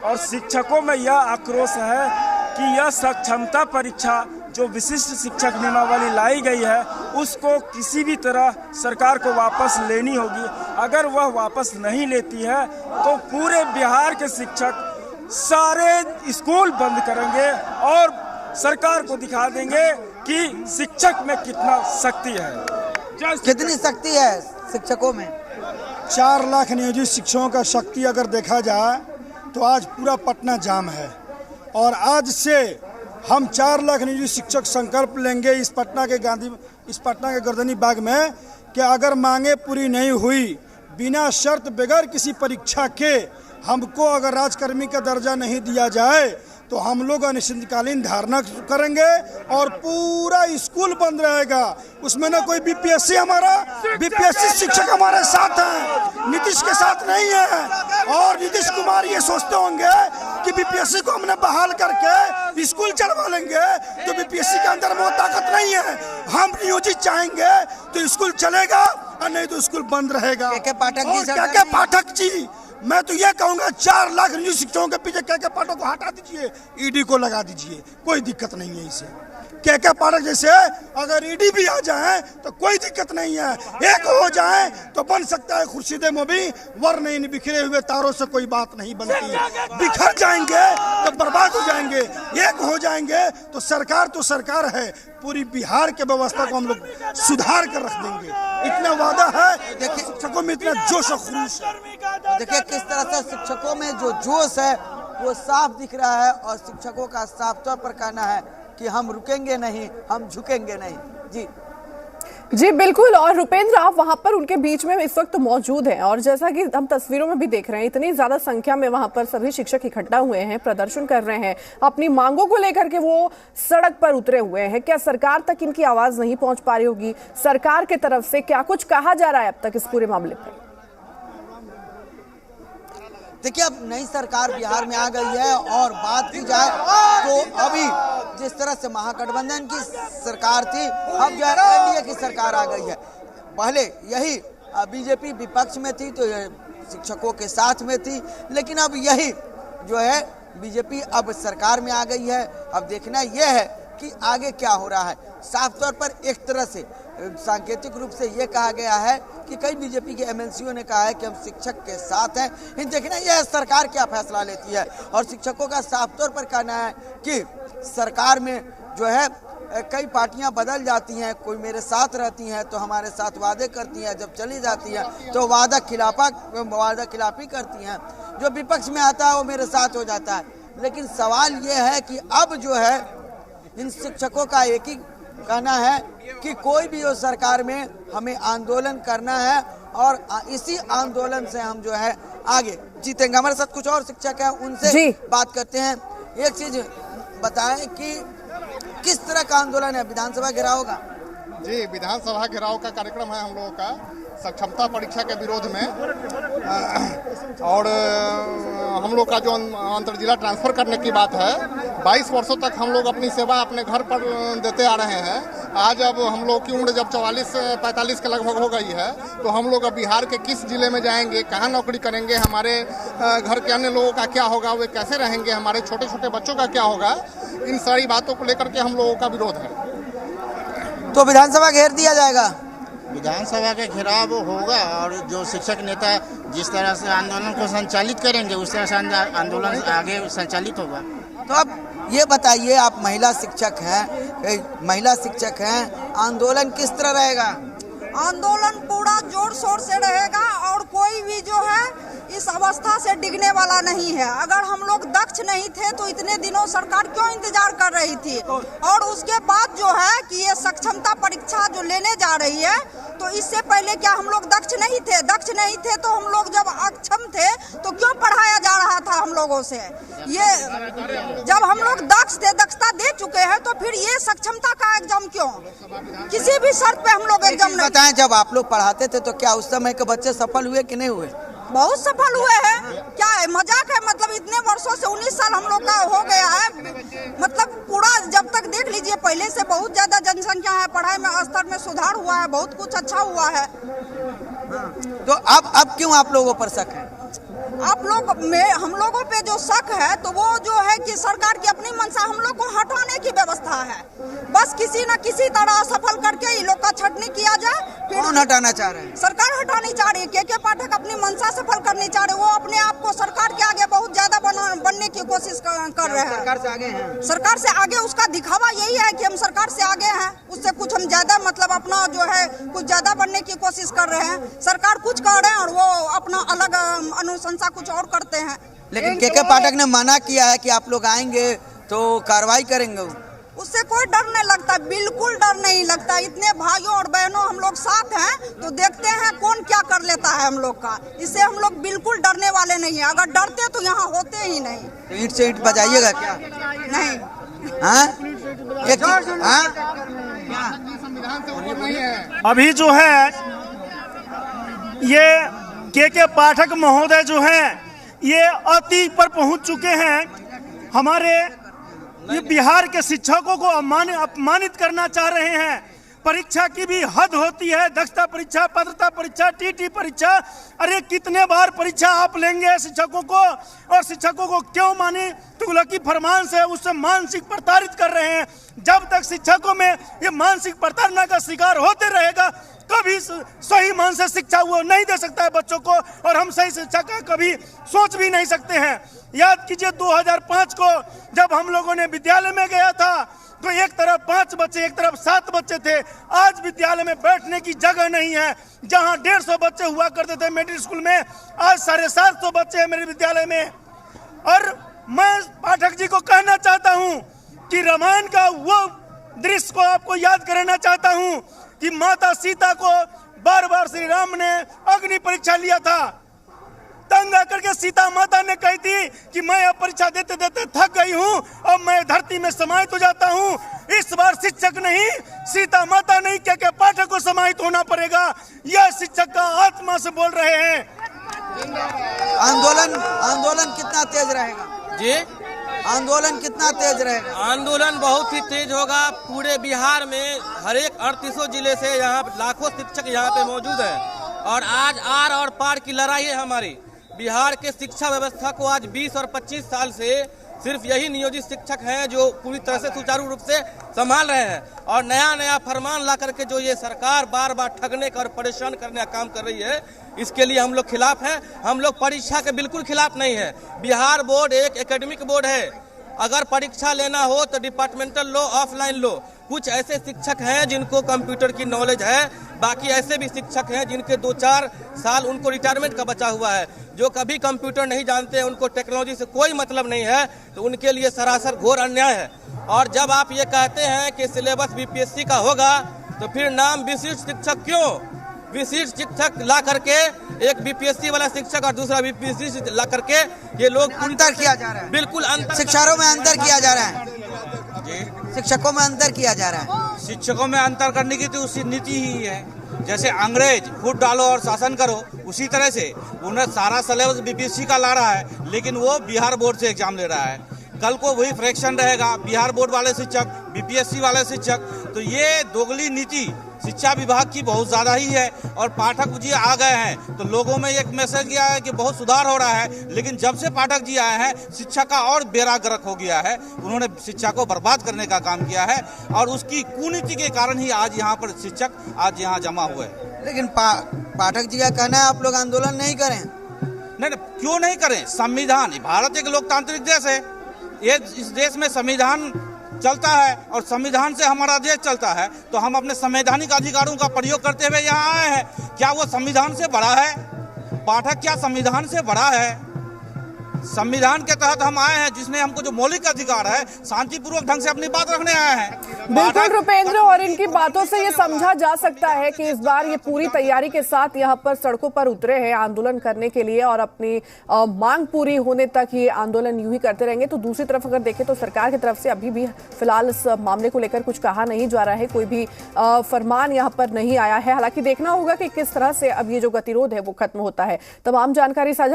और शिक्षकों में यह आक्रोश है कि यह सक्षमता परीक्षा जो विशिष्ट शिक्षक नियमावली लाई गई है उसको किसी भी तरह सरकार को वापस लेनी होगी। अगर वह वापस नहीं लेती है तो पूरे बिहार के शिक्षक सारे स्कूल बंद करेंगे और सरकार को दिखा देंगे कि शिक्षक में कितना शक्ति है। कितनी शक्ति है शिक्षकों में? 4 लाख नियोजित शिक्षकों का शक्ति अगर देखा जाए तो आज पूरा पटना जाम है। और आज से हम 4 लाख नियोजित शिक्षक संकल्प लेंगे इस पटना के गर्दनी बाग में कि अगर मांगे पूरी नहीं हुई, बिना शर्त बगैर किसी परीक्षा के हमको अगर राजकर्मी का दर्जा नहीं दिया जाए तो हम लोग अनिश्चितकालीन धारणा करेंगे और पूरा स्कूल बंद रहेगा। उसमें ना कोई बीपीएससी, हमारा बीपीएससी शिक्षक हमारे साथ हैं, नीतीश के साथ नहीं है। और नीतीश कुमार ये सोचते होंगे कि बीपीएससी को हमने बहाल करके स्कूल चलवा लेंगे, तो बीपीएससी के अंदर वो ताकत नहीं है। हम नियोजित चाहेंगे तो स्कूल चलेगा और नहीं तो स्कूल बंद रहेगा। के पाठक जी, मैं तो ये कहूँगा 4 लाख नियोजित शिक्षकों के पीछे के पाठक को हटा दीजिए, ईडी को लगा दीजिए, कोई दिक्कत नहीं है इसे। के पाठक जैसे अगर ईडी भी आ जाए तो कोई दिक्कत नहीं है, एक हो जाए तो बन सकता है खुर्शीद मोबी, वरना इन बिखरे हुए तारों से कोई बात नहीं बनती। बिखर जाएंगे तो बर्बाद हो जाएंगे, एक हो जाएंगे तो सरकार है, पूरी बिहार के व्यवस्था को हम लोग सुधार कर रख देंगे, इतना वादा है। देखिए शिक्षकों में इतना जोश और खरूश है। देखिए किस तरह से शिक्षकों में जो जोश है वो साफ दिख रहा है और शिक्षकों का साफ तौर पर कहना है कि हम रुकेंगे नहीं, हम झुकेंगे नहीं। जी बिल्कुल। और रुपेंद्र, आप वहां पर उनके बीच में इस वक्त मौजूद हैं और जैसा कि हम तस्वीरों में भी देख रहे हैं, इतनी ज्यादा संख्या में वहां पर सभी शिक्षक इकट्ठा हुए हैं, प्रदर्शन कर रहे हैं, अपनी मांगों को लेकर के वो सड़क पर उतरे हुए हैं। क्या सरकार तक इनकी आवाज नहीं पहुंच पा रही होगी? सरकार की तरफ से क्या कुछ कहा जा रहा है अब तक इस पूरे मामले पर? देखिए अब नई सरकार बिहार में आ गई है और बात की जाए तो अभी जिस तरह से महागठबंधन की सरकार थी, अब जो है एनडीए की सरकार आ गई है। पहले यही बीजेपी विपक्ष में थी तो शिक्षकों के साथ में थी, लेकिन अब यही जो है बीजेपी अब सरकार में आ गई है। अब देखना यह है कि आगे क्या हो रहा है। साफ तौर पर एक तरह से सांकेतिक रूप से ये कहा गया है कि कई बीजेपी के एमएलसीओ ने कहा है कि हम शिक्षक के साथ हैं। इन देखना यह सरकार क्या फैसला लेती है। और शिक्षकों का साफ तौर पर कहना है कि सरकार में जो है कई पार्टियां बदल जाती हैं, कोई मेरे साथ रहती हैं तो हमारे साथ वादे करती हैं, जब चली जाती हैं तो वादा खिलाफी करती हैं, जो विपक्ष में आता है वो मेरे साथ हो जाता है। लेकिन सवाल ये है कि अब जो है इन शिक्षकों का एक ही कहना है कि कोई भी हो सरकार में हमें आंदोलन करना है और इसी आंदोलन से हम जो है आगे जीतेंगे। हमारे साथ कुछ और शिक्षक हैं, उनसे बात करते हैं। एक चीज बताएं कि किस तरह का आंदोलन है? विधानसभा घेराव होगा? जी, विधानसभा घेराव का कार्यक्रम है हम लोगों का सक्षमता परीक्षा के विरोध में। और हम लोग का जो अंतर्जिला ट्रांसफ़र करने की बात है, 22 वर्षों तक हम लोग अपनी सेवा अपने घर पर देते आ रहे हैं। आज अब हम लोग की उम्र जब 44-45 के लगभग हो गई है तो हम लोग अब बिहार के किस जिले में जाएंगे, कहाँ नौकरी करेंगे, हमारे घर के अन्य लोगों का क्या होगा, वे कैसे रहेंगे, हमारे छोटे छोटे बच्चों का क्या होगा, इन सारी बातों को लेकर के हम लोगों का विरोध है। तो विधानसभा घेर दिया जाएगा? विधानसभा का घेराव होगा और जो शिक्षक नेता जिस तरह से आंदोलन को संचालित करेंगे उस तरह से आंदोलन आगे संचालित होगा। तो अब ये बताइए, आप महिला शिक्षक हैं, आंदोलन किस तरह रहेगा? आंदोलन पूरा जोर शोर से रहेगा और कोई भी जो है इस अवस्था से डिगने वाला नहीं है। अगर हम लोग दक्ष नहीं थे तो इतने दिनों सरकार क्यों इंतजार कर रही थी? और उसके बाद जो है कि ये सक्षमता परीक्षा जो लेने जा रही है, तो इससे पहले क्या हम लोग दक्ष नहीं थे? दक्ष नहीं थे तो हम लोग जब अक्षम थे तो क्यों पढ़ाया जा रहा था हम लोगों से? ये जब हम लोग दक्ष थे, दक्षता दे चुके हैं, तो फिर ये सक्षमता का एग्जाम क्यों? किसी भी शर्त पे हम लोग एग्जाम नहीं। बताएं, जब आप लोग पढ़ाते थे तो क्या उस समय के बच्चे सफल हुए कि नहीं हुए? बहुत सफल हुए हैं। क्या है, मजाक है? मतलब इतने वर्षों से 19 साल हम लोग का हो गया है, मतलब पूरा जब तक देख लीजिए, पहले से बहुत ज्यादा जनसंख्या है, पढ़ाई में स्तर में सुधार हुआ है, बहुत कुछ अच्छा हुआ है। तो अब क्यों आप लोगों पर शक है? आप लोग में हम लोगों पे जो शक है तो वो जो है कि सरकार की अपनी मंशा हम लोग को हटाने की व्यवस्था है। बस किसी न किसी तरह सफल करके ये लोग का छटनी किया जाए। फिर कौन हटाना चाह रहे हैं? सरकार हटानी चाह रही है। के पाठक अपनी मंशा सफल करनी चाह रहे हैं। वो अपने आप को सरकार के आगे बहुत ज्यादा बनने की कोशिश कर रहे हैं। सरकार से आगे हैं। सरकार से आगे उसका दिखावा यही है कि हम सरकार से आगे हैं। उससे कुछ हम ज्यादा मतलब अपना जो है कुछ ज्यादा बनने की कोशिश कर रहे हैं। सरकार कुछ कर रहे हैं और वो अपना अलग अनुशंसा कुछ और करते हैं। लेकिन के पाठक ने मना किया है कि आप लोग आएंगे तो कार्रवाई करेंगे। उससे कोई डर नहीं लगता, बिल्कुल डर नहीं लगता। इतने भाइयों और बहनों हम लोग साथ हैं तो देखते हैं कौन क्या कर लेता है हम लोग का। इससे हम लोग बिल्कुल डरने वाले नहीं है। अगर डरते तो यहाँ होते ही नहीं। तो ईंट से ईंट बजाइएगा क्या? नहीं। हाँ? अभी जो है ये के पाठक महोदय जो हैं ये अति पर पहुंच चुके हैं। हमारे ये बिहार के शिक्षकों को अपमानित करना चाह रहे हैं। परीक्षा की भी हद होती है। दक्षता परीक्षा, पात्रता परीक्षा, टीटी परीक्षा, अरे कितने बार परीक्षा आप लेंगे शिक्षकों को? और शिक्षकों को क्यों माने तुगलकी फरमान से उससे मानसिक प्रताड़ित कर रहे हैं। जब तक शिक्षकों में ये मानसिक प्रताड़ना का शिकार होते रहेगा कभी सही मन से शिक्षा वो नहीं दे सकता है बच्चों को, और हम सही शिक्षा का कभी सोच भी नहीं सकते हैं। याद कीजिए 2005 को जब हम लोगों ने विद्यालय में गया था तो एक तरफ 5 बच्चे एक तरफ 7 बच्चे थे। आज विद्यालय में बैठने की जगह नहीं है। जहां 150 बच्चे हुआ करते थे मिडिल स्कूल में, आज 750 बच्चे हैं मेरे विद्यालय में। और मैं पाठक जी को कहना चाहता हूं कि रामायण का वो दृश्य को आपको याद कराना चाहता हूं कि माता सीता को बार बार श्री राम ने अग्नि परीक्षा लिया था। तंग आकर के सीता माता ने कही थी कि मैं अब परीक्षा देते देते थक गई हूँ, अब मैं धरती में समाहित हो जाता हूँ। इस बार शिक्षक नहीं, सीता माता नहीं, के पाठक को समाहित होना पड़ेगा। यह शिक्षक का आत्मा से बोल रहे हैं। आंदोलन कितना तेज रहेगा जी? आंदोलन कितना तेज रहेगा? आंदोलन बहुत ही तेज होगा। पूरे बिहार में हर एक 38 जिले से यहाँ लाखों शिक्षक यहाँ पे मौजूद हैं और आज आर और पार की लड़ाई है हमारी। बिहार के शिक्षा व्यवस्था को आज 20 और 25 साल से सिर्फ यही नियोजित शिक्षक हैं जो पूरी तरह से सुचारू रूप से संभाल रहे हैं। और नया नया फरमान ला करके जो ये सरकार बार बार ठगने का और परेशान करने का काम कर रही है, इसके लिए हम लोग खिलाफ हैं। हम लोग परीक्षा के बिल्कुल खिलाफ नहीं है। बिहार बोर्ड एक एकेडमिक बोर्ड है। अगर परीक्षा लेना हो तो डिपार्टमेंटल लो, ऑफलाइन लो। कुछ ऐसे शिक्षक हैं जिनको कंप्यूटर की नॉलेज है, बाकी ऐसे भी शिक्षक हैं जिनके 2-4 साल उनको रिटायरमेंट का बचा हुआ है, जो कभी कंप्यूटर नहीं जानते हैं, उनको टेक्नोलॉजी से कोई मतलब नहीं है, तो उनके लिए सरासर घोर अन्याय है। और जब आप ये कहते हैं कि सिलेबस बीपीएससी का होगा तो फिर नाम विशिष्ट शिक्षक क्यों? विशिष्ट शिक्षक ला करके एक बीपीएससी वाला शिक्षक और दूसरा बीपीएससी ला करके ये लोग अंतर किया जा रहा है। बिल्कुल अंतर, शिक्षकों में अंतर किया जा रहा है। शिक्षकों में अंतर किया जा रहा है। शिक्षकों में अंतर करने की तो उसी नीति ही है। जैसे अंग्रेज फूट डालो और शासन करो, उसी तरह से उन्हें सारा सिलेबस बीपीएससी का ला रहा है, लेकिन वो बिहार बोर्ड से एग्जाम ले रहा है। कल को वही फ्रैक्शन रहेगा, बिहार बोर्ड वाले शिक्षक, बीपीएससी वाले शिक्षक। तो ये दोगली नीति शिक्षा विभाग की बहुत ज्यादा ही है। और पाठक जी आ गए हैं तो लोगों में एक मैसेज गया है कि बहुत सुधार हो रहा है, लेकिन जब से पाठक जी आए हैं शिक्षा का और बेड़ा गर्क हो गया है। उन्होंने शिक्षा को बर्बाद करने का काम किया है और उसकी कुनीति के कारण ही आज यहाँ पर शिक्षक आज यहाँ जमा हुए। लेकिन पाठक जी का कहना है आप लोग आंदोलन नहीं करें। नहीं, क्यों नहीं करें? संविधान, भारत एक लोकतांत्रिक देश है। ये इस देश में संविधान चलता है और संविधान से हमारा देश चलता है, तो हम अपने संवैधानिक अधिकारों का प्रयोग करते हुए यहाँ आए हैं। क्या वो संविधान से बड़ा है? पाठक क्या संविधान से बड़ा है? संविधान के तहत हम आए हैं, जिसमें हमको जो मौलिक अधिकार है शांतिपूर्वक ढंग से अपनी बात रखने आए हैं। बिल्कुल रुपेंद्र, और इनकी बातों से ये समझा जा सकता है कि इस बार ये पूरी तैयारी के साथ यहाँ पर सड़कों पर उतरे हैं आंदोलन करने के लिए और अपनी मांग पूरी होने तक ये आंदोलन यूं ही करते रहेंगे। तो दूसरी तरफ अगर देखें तो सरकार की तरफ से अभी भी फिलहाल इस मामले को लेकर कुछ कहा नहीं जा रहा है, कोई भी फरमान यहाँ पर नहीं आया है। हालांकि देखना होगा कि किस तरह से अब ये जो गतिरोध है वो खत्म होता है। तमाम जानकारी साझा